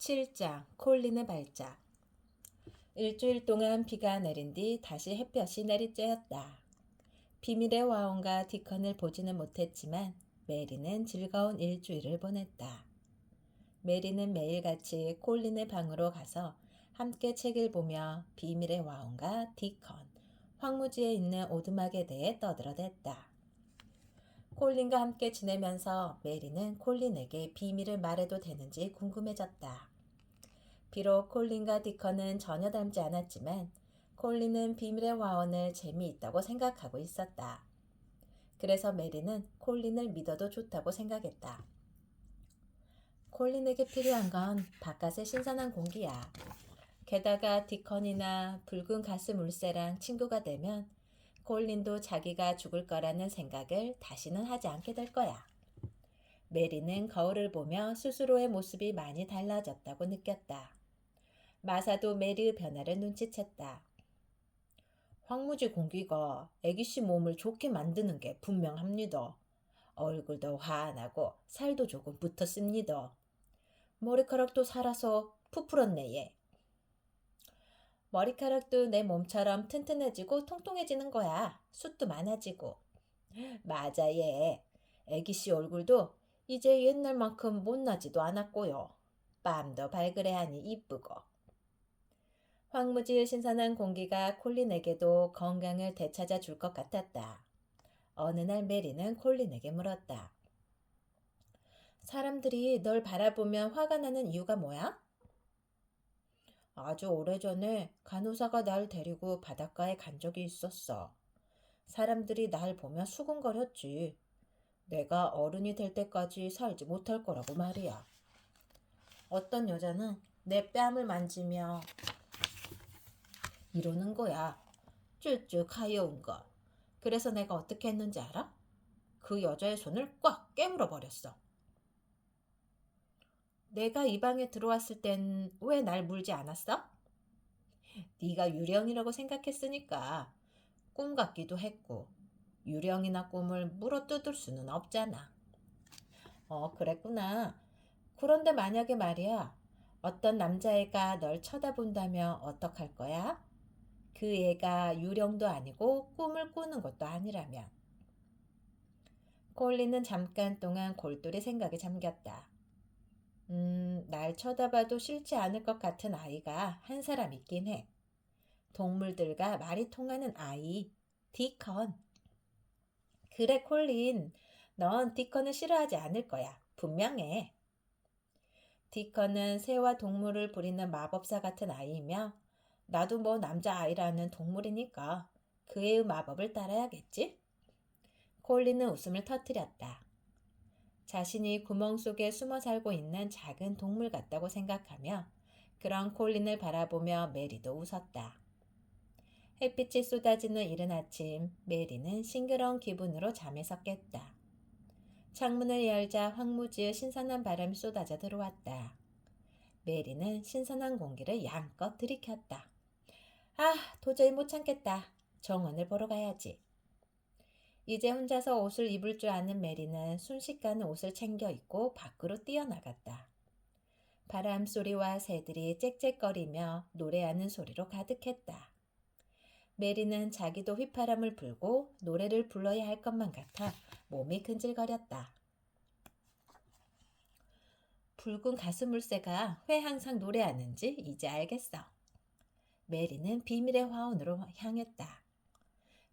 7장 콜린의 발작. 일주일 동안 비가 내린 뒤 다시 햇볕이 내리쬐었다. 비밀의 와온과 디컨을 보지는 못했지만 메리는 즐거운 일주일을 보냈다. 메리는 매일같이 콜린의 방으로 가서 함께 책을 보며 비밀의 와온과 디컨, 황무지에 있는 오두막에 대해 떠들어댔다. 콜린과 함께 지내면서 메리는 콜린에게 비밀을 말해도 되는지 궁금해졌다. 비록 콜린과 디컨은 전혀 닮지 않았지만 콜린은 비밀의 화원을 재미있다고 생각하고 있었다. 그래서 메리는 콜린을 믿어도 좋다고 생각했다. 콜린에게 필요한 건 바깥의 신선한 공기야. 게다가 디컨이나 붉은 가스 물새랑 친구가 되면 콜린도 자기가 죽을 거라는 생각을 다시는 하지 않게 될 거야. 메리는 거울을 보며 스스로의 모습이 많이 달라졌다고 느꼈다. 마사도 메리의 변화를 눈치챘다. 황무지 공기가 애기씨 몸을 좋게 만드는 게 분명합니다. 얼굴도 환하고 살도 조금 붙었습니다. 머리카락도 살아서 푸풀었네 얘. 머리카락도 내 몸처럼 튼튼해지고 통통해지는 거야. 숱도 많아지고. 맞아 얘. 애기씨 얼굴도 이제 옛날만큼 못나지도 않았고요. 뺨도 발그레하니 이쁘고. 황무지의 신선한 공기가 콜린에게도 건강을 되찾아 줄 것 같았다. 어느 날 메리는 콜린에게 물었다. 사람들이 널 바라보면 화가 나는 이유가 뭐야? 아주 오래전에 간호사가 날 데리고 바닷가에 간 적이 있었어. 사람들이 날 보며 수군거렸지. 내가 어른이 될 때까지 살지 못할 거라고 말이야. 어떤 여자는 내 뺨을 만지며 이러는 거야. 쭉쭉 하여운 거. 그래서 내가 어떻게 했는지 알아? 그 여자의 손을 꽉 깨물어 버렸어. 내가 이 방에 들어왔을 땐 왜 날 물지 않았어? 네가 유령이라고 생각했으니까. 꿈 같기도 했고 유령이나 꿈을 물어뜯을 수는 없잖아. 그랬구나. 그런데 만약에 말이야. 어떤 남자애가 널 쳐다본다면 어떡할 거야? 그 애가 유령도 아니고 꿈을 꾸는 것도 아니라면. 콜린은 잠깐 동안 골똘히 생각에 잠겼다. 날 쳐다봐도 싫지 않을 것 같은 아이가 한 사람 있긴 해. 동물들과 말이 통하는 아이, 디컨. 그래, 콜린. 넌 디컨을 싫어하지 않을 거야. 분명해. 디컨은 새와 동물을 부리는 마법사 같은 아이이며 나도 뭐 남자아이라는 동물이니까 그 애의 마법을 따라야겠지? 콜린은 웃음을 터뜨렸다. 자신이 구멍 속에 숨어 살고 있는 작은 동물 같다고 생각하며 그런 콜린을 바라보며 메리도 웃었다. 햇빛이 쏟아지는 이른 아침, 메리는 싱그러운 기분으로 잠에서 깼다. 창문을 열자 황무지의 신선한 바람이 쏟아져 들어왔다. 메리는 신선한 공기를 양껏 들이켰다. 아, 도저히 못 참겠다. 정원을 보러 가야지. 이제 혼자서 옷을 입을 줄 아는 메리는 순식간에 옷을 챙겨 입고 밖으로 뛰어나갔다. 바람 소리와 새들이 짹짹거리며 노래하는 소리로 가득했다. 메리는 자기도 휘파람을 불고 노래를 불러야 할 것만 같아 몸이 근질거렸다. 붉은 가스물새가 왜 항상 노래하는지 이제 알겠어. 메리는 비밀의 화원으로 향했다.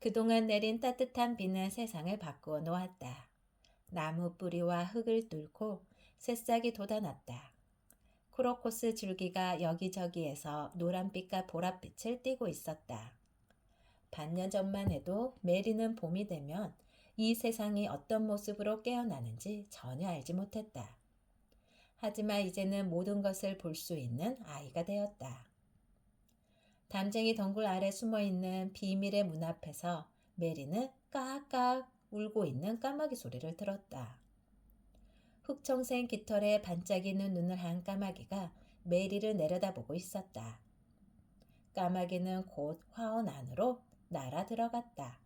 그동안 내린 따뜻한 비는 세상을 바꾸어 놓았다. 나무 뿌리와 흙을 뚫고 새싹이 돋아났다. 크로코스 줄기가 여기저기에서 노란빛과 보랏빛을 띠고 있었다. 반년 전만 해도 메리는 봄이 되면 이 세상이 어떤 모습으로 깨어나는지 전혀 알지 못했다. 하지만 이제는 모든 것을 볼 수 있는 아이가 되었다. 담쟁이 덩굴 아래 숨어있는 비밀의 문 앞에서 메리는 까악 울고 있는 까마귀 소리를 들었다. 흑청색 깃털에 반짝이는 눈을 한 까마귀가 메리를 내려다보고 있었다. 까마귀는 곧 화원 안으로 날아 들어갔다.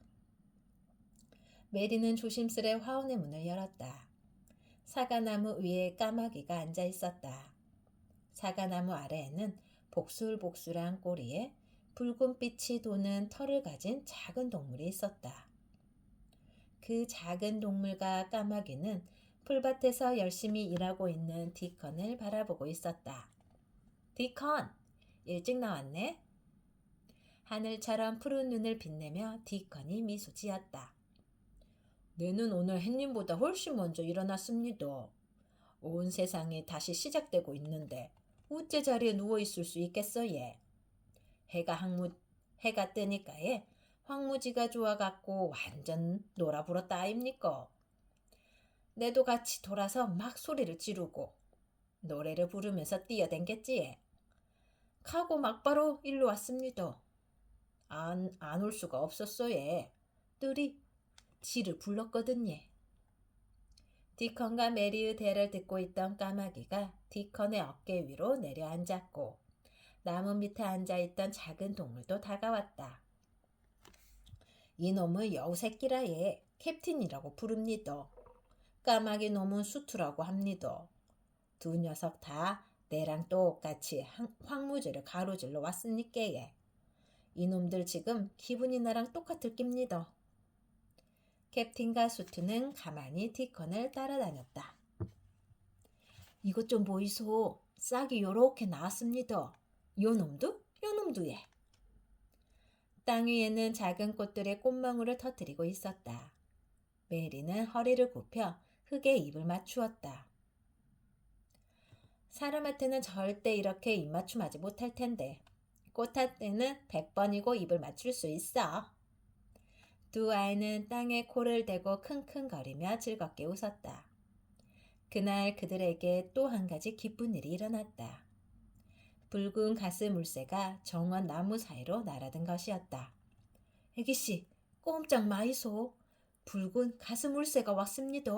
메리는 조심스레 화원의 문을 열었다. 사과나무 위에 까마귀가 앉아 있었다. 사과나무 아래에는 복술복술한 꼬리에 붉은 빛이 도는 털을 가진 작은 동물이 있었다. 그 작은 동물과 까마귀는 풀밭에서 열심히 일하고 있는 디컨을 바라보고 있었다. 디컨, 일찍 나왔네? 하늘처럼 푸른 눈을 빛내며 디컨이 미소 지었다. 내는 오늘 햇님보다 훨씬 먼저 일어났습니다. 온 세상이 다시 시작되고 있는데 어째 자리에 누워있을 수 있겠어 얘. 해가 뜨니까 얘 황무지가 좋아갖고 완전 놀아불었다 아입니까. 내도 같이 돌아서 막 소리를 지르고 노래를 부르면서 뛰어댕겼지 얘. 카고 막바로 일로 왔습니다. 안 올 수가 없었어 얘. 뜰이 지를 불렀거든 얘. 디컨과 메리의 대를 듣고 있던 까마귀가 디컨의 어깨 위로 내려앉았고 나무 밑에 앉아있던 작은 동물도 다가왔다. 이놈의 여우새끼라 얘 캡틴이라고 부릅니다. 까마귀 놈은 수투라고 합니다. 두 녀석 다 내랑 똑같이 황무지를 가로질러 왔으니까 얘. 이놈들 지금 기분이 나랑 똑같을 깁니다. 캡틴과 수투는 가만히 디컨을 따라다녔다. 이것 좀 보이소. 싹이 요렇게 나왔습니다. 요놈도 예. 땅 위에는 작은 꽃들의 꽃망울을 터뜨리고 있었다. 메리는 허리를 굽혀 흙에 입을 맞추었다. 사람한테는 절대 이렇게 입맞춤하지 못할 텐데 꽃한테는 100번이고 입을 맞출 수 있어. 두 아이는 땅에 코를 대고 킁킁거리며 즐겁게 웃었다. 그날 그들에게 또 한 가지 기쁜 일이 일어났다. 붉은 가스물새가 정원 나무 사이로 날아든 것이었다. 애기씨, 꼼짝 마이소. 붉은 가스물새가 왔습니다.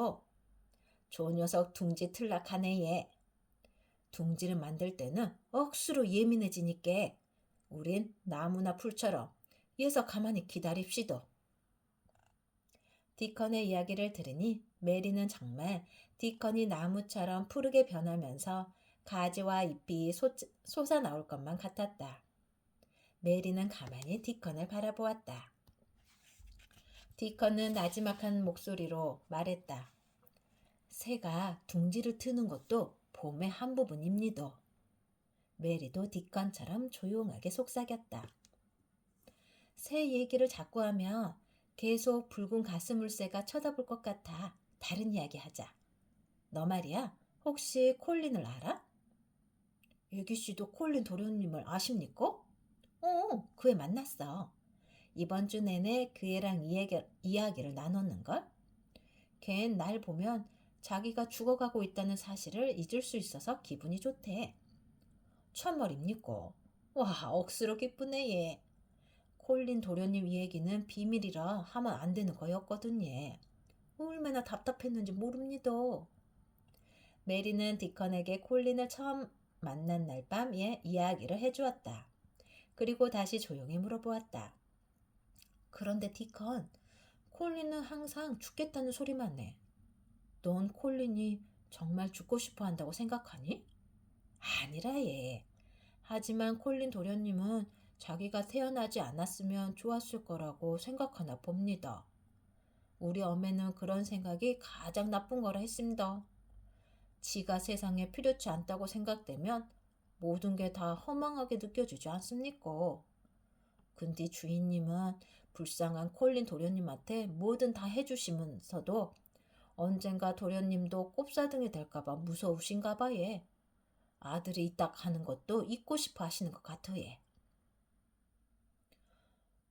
저 녀석 둥지 틀락하네 얘. 둥지를 만들 때는 억수로 예민해지니까 우린 나무나 풀처럼 얘서 가만히 기다립시다. 디컨의 이야기를 들으니 메리는 정말 디컨이 나무처럼 푸르게 변하면서 가지와 잎이 솟아나올 것만 같았다. 메리는 가만히 디컨을 바라보았다. 디컨은 나지막한 목소리로 말했다. 새가 둥지를 트는 것도 봄의 한 부분입니다. 메리도 디컨처럼 조용하게 속삭였다. 새 얘기를 자꾸 하면 계속 붉은 가스물새가 쳐다볼 것 같아. 다른 이야기 하자. 너 말이야, 혹시 콜린을 알아? 애기씨도 콜린 도련님을 아십니까? 그 애 만났어. 이번 주 내내 그 애랑 이야기를 나눴는걸? 걘 날 보면 자기가 죽어가고 있다는 사실을 잊을 수 있어서 기분이 좋대. 참말입니까? 와, 억수로 기쁘네 얘. 콜린 도련님 이야기는 비밀이라 하면 안 되는 거였거든요. 얼마나 답답했는지 모릅니다. 메리는 디컨에게 콜린을 처음 만난 날 밤 이야기를 해주었다. 그리고 다시 조용히 물어보았다. 그런데 디컨, 콜린은 항상 죽겠다는 소리만 해. 넌 콜린이 정말 죽고 싶어 한다고 생각하니? 아니라 얘. 하지만 콜린 도련님은 자기가 태어나지 않았으면 좋았을 거라고 생각하나 봅니다. 우리 어매는 그런 생각이 가장 나쁜 거라 했습니다. 지가 세상에 필요치 않다고 생각되면 모든 게 다 허망하게 느껴지지 않습니까? 근데 주인님은 불쌍한 콜린 도련님한테 뭐든 다 해주시면서도 언젠가 도련님도 꼽사등이 될까봐 무서우신가봐 얘. 아들이 이딱 하는 것도 잊고 싶어 하시는 것 같아 얘.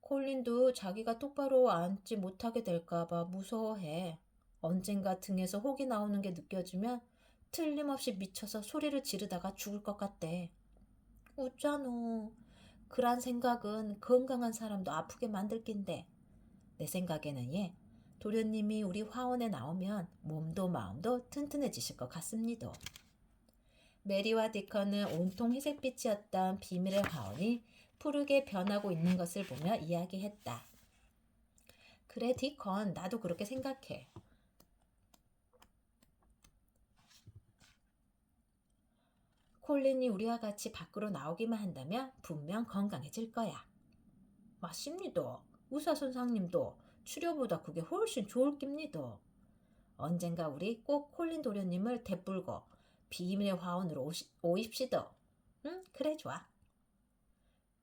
콜린도 자기가 똑바로 앉지 못하게 될까봐 무서워해. 언젠가 등에서 혹이 나오는 게 느껴지면 틀림없이 미쳐서 소리를 지르다가 죽을 것 같대. 웃잖아. 그런 생각은 건강한 사람도 아프게 만들 낀데. 내 생각에는 얘 도련님이 우리 화원에 나오면 몸도 마음도 튼튼해지실 것 같습니다. 메리와 디컨은 온통 회색빛이었던 비밀의 화원이 푸르게 변하고 있는 것을 보며 이야기했다. 그래 디컨, 나도 그렇게 생각해. 콜린이 우리와 같이 밖으로 나오기만 한다면 분명 건강해질 거야. 맞습니다. 의사 선생님도 치료보다 그게 훨씬 좋을 깁니다. 언젠가 우리 꼭 콜린 도련님을 대뿔고 비밀의 화원으로 오입시다. 응, 그래 좋아.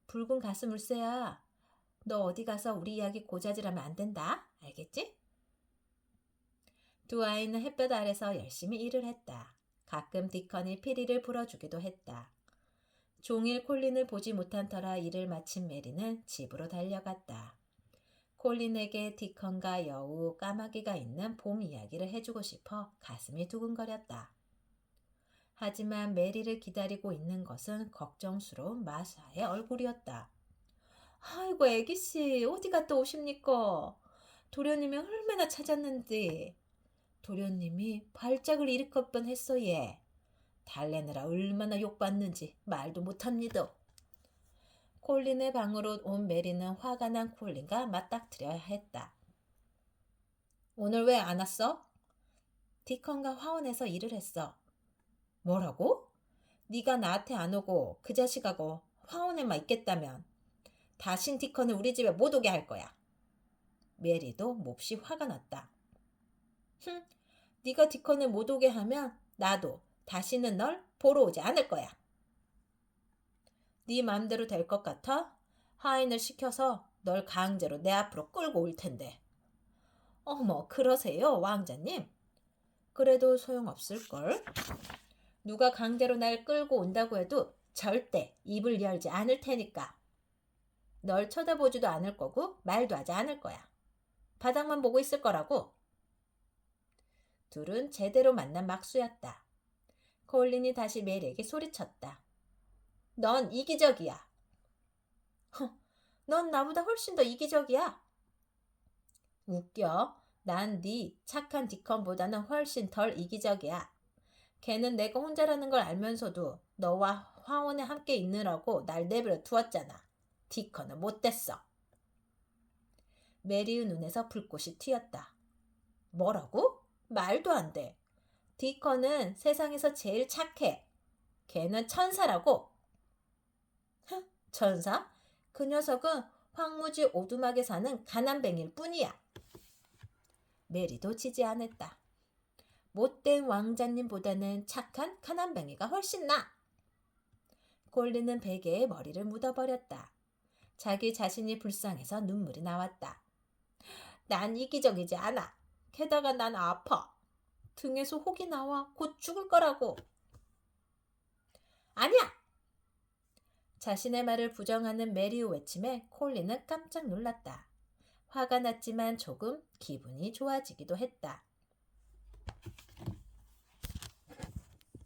붉은 가스물새야, 너 어디 가서 우리 이야기 고자질하면 안 된다. 알겠지? 두 아이는 햇볕 아래서 열심히 일을 했다. 가끔 디컨이 피리를 불어주기도 했다. 종일 콜린을 보지 못한 터라 일을 마친 메리는 집으로 달려갔다. 콜린에게 디컨과 여우, 까마귀가 있는 봄 이야기를 해주고 싶어 가슴이 두근거렸다. 하지만 메리를 기다리고 있는 것은 걱정스러운 마사의 얼굴이었다. 아이고 애기씨 어디 갔다 오십니까? 도련님이 얼마나 찾았는데. 도련님이 발작을 일으킬 뻔했어 얘. 달래느라 얼마나 욕받는지 말도 못합니다. 콜린의 방으로 온 메리는 화가 난 콜린과 맞닥뜨려야 했다. 오늘 왜 안 왔어? 디컨과 화원에서 일을 했어. 뭐라고? 네가 나한테 안 오고 그 자식하고 화원에만 있겠다면 다신 디컨을 우리 집에 못 오게 할 거야. 메리도 몹시 화가 났다. 흠, 네가 디컨을 못 오게 하면 나도 다시는 널 보러 오지 않을 거야. 네 맘대로 될 것 같아? 하인을 시켜서 널 강제로 내 앞으로 끌고 올 텐데. 어머, 그러세요, 왕자님? 그래도 소용없을걸? 누가 강제로 날 끌고 온다고 해도 절대 입을 열지 않을 테니까. 널 쳐다보지도 않을 거고 말도 하지 않을 거야. 바닥만 보고 있을 거라고. 둘은 제대로 만난 막수였다. 콜린이 다시 메리에게 소리쳤다. 넌 이기적이야. 넌 나보다 훨씬 더 이기적이야. 웃겨. 난 네 착한 디컨보다는 훨씬 덜 이기적이야. 걔는 내가 혼자라는 걸 알면서도 너와 화원에 함께 있느라고 날 내버려 두었잖아. 디컨은 못됐어. 메리의 눈에서 불꽃이 튀었다. 뭐라고? 말도 안 돼. 디컨은 세상에서 제일 착해. 걔는 천사라고. 천사? 그 녀석은 황무지 오두막에 사는 가난뱅이일 뿐이야. 메리도 지지 않았다. 못된 왕자님보다는 착한 가난뱅이가 훨씬 나. 콜린은 베개에 머리를 묻어버렸다. 자기 자신이 불쌍해서 눈물이 나왔다. 난 이기적이지 않아. 게다가 난 아파. 등에서 혹이 나와 곧 죽을 거라고. 아니야! 자신의 말을 부정하는 메리의 외침에 콜린은 깜짝 놀랐다. 화가 났지만 조금 기분이 좋아지기도 했다.